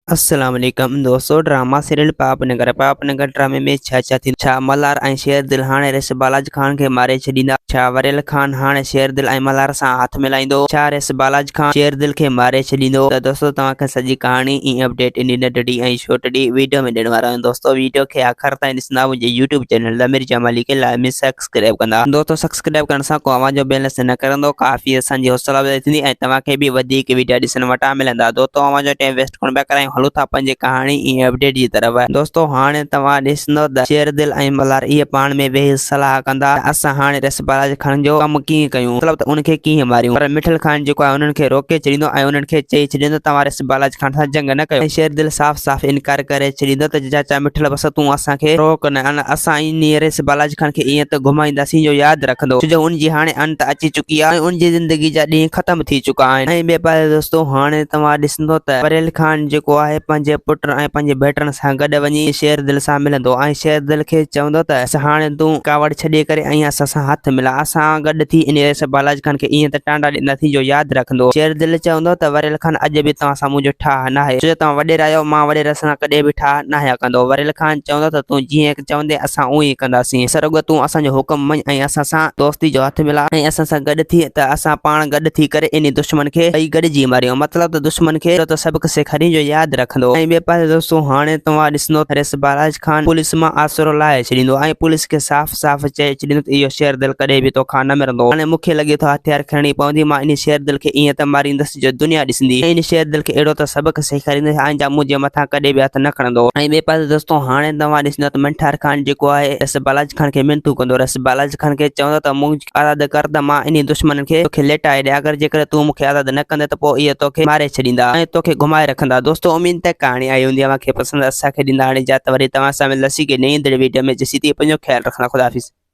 अस्सलाम वालेकुम दोस्तों। ड्रामा सीरियल पापनगर ड्रामे में छा मल्हार ऐं शेर दिल हाणे रिस बालाजी खान खे मारे छॾींदा। छा वरियल खान हाणे शेर दिल ऐं मल्हार सां हथ मिलाईंदो? छा रिस बालाजी खान शेर दिल खे मारे छॾींदो? त दोस्तों तव्हांखे सॼी कहाणी ऐं अपडेट इन नंढड़ी ऐं छोटड़ी वीडियो में ॾियण वारो आहियां। दोस्तों वीडियो खे आख़िर ताईं ॾिसंदा मुंहिंजे यूट्यूब चैनल द मिर्ज़ा मली खे लाज़मी सब्सक्राइब कंदा। दोस्तों सब्सक्राइब करण सां को आवाज़ जो बैलेंस न करंदो, काफ़ी असांजी हौसला अफ़ज़ाई थींदी ऐं तव्हांखे बि वधीक वीडियो ॾिसण वटां मिलंदा। दोस्तों आवाज़ जो टाइम वेस्ट कोन पिया करायूं, हलूं था पंहिंजे कहानी ऐं अपडेट जी तरफ़। दोस्तों हाणे तव्हां ॾिसंदो त शेर दिल ऐं मल्हार इहे पाण में वेही सलाह कंदा असां हाणे रिस बालाजी खान जो कमु कीअं कयूं, मतिलबु त उनखे कीअं मारियूं। पर मिठल खान जेको आहे उन्हनि खे रोके छॾींदो ऐं उन्हनि खे चई छॾींदो तव्हां रिस बालाजी खान सां जंग न कयो। ऐं शेर दिल साफ़ साफ़ इनकार करे छॾींदो त चाचा मिठल बस तूं असांखे रोक न, असां इन रिस बालाजी खान खे ईअं त घुमाईंदासीं जो यादि रखंदो, छो जो उनजी हाणे अंत अची चुकी आहे ऐं उनजी ज़िंदगी जा ॾींहं ख़तम थी चुका आहिनि। ऐं ॿिए पासे दोस्तों हाणे तव्हां ॾिसंदो त वरियल खान जेको आहे पंहिंजे पुट ऐं पंहिंजे भेटनि सां गॾु वञी शेर दिल सां मिलंदो ऐं शेर दिल खे चवंदो त हाणे तूं कावड़ छॾे करे ऐं असां सां हथ मिला, असां गॾु थी इन रिस बालाजी खान खे ईअं त टांडा ॾींदासीं जो यादि रखंदो। शेर दिल चवंदो त वरियल खान अॼु बि तव्हां सां मुंहिंजो ठाह न आहे, छो जो तव्हां वॾेरा आहियो, मां वॾेर सां कॾहिं बि ठाह न आहियां कंदो। वरियल खान चवंदो त तूं जीअं चवंदे असां उअं ई कंदासीं, सरुगो तूं असांजो हुकुम मञ ऐं असां सां दोस्ती जो हथ मिला ऐं असां सां गॾु थी त असां पाण गॾु थी करे इन दुश्मन खे ॿई गॾिजी मारियूं, मतिलबु त दुश्मन खे त सबक सेखारी जो यादि रखंदो। ऐं ॿिए पासे दोस्तों हाणे तव्हां ॾिसंदो त रिस बालाजी खान पुलिस मां आसरो लाहे छॾींदो ऐं पुलिस खे साफ़ साफ़ चई छॾींदो त इहो शेर दिल कॾहिं बि तोखां न मिलंदो। हाणे मूंखे लॻे थो हथियार खणणी पवंदी, मां इन शेर दिल खे ईअं त मारींदुसि जो दुनिया ॾिसंदी ऐं इन शेर दिल खे अहिड़ो त सबक सेखारींदुसि आइंदा मुंहिंजे मथां कॾहिं बि हथ न खणंदो। ऐं ॿिए पासे दोस्तों हाणे तव्हां ॾिसंदो त मंठार खान जेको आहे रिस बालाजी खान खे मिनतू कंदो, रिस बालाजी खान खे चवंदो त मुंहिंजी आज़ाद कर त मां इन दुश्मन खे तोखे लेटाए ॾियां, अगरि जेकर तूं मूंखे आज़ाद न कंदे त पोइ इहे तोखे मारे छॾींदा ऐं तोखे घुमाए रखंदा। दोस्तों उम्मीद त कहाणी आई हूंदी, मूंखे पसंदि असांखे ॾींदा हाणे जा त वरी तव्हां सां मिलंदासीं कि नई वीडियो में। जेसीं तीअं पंहिंजो ख्यालु रखंदा। खुदा हाफ़िज़।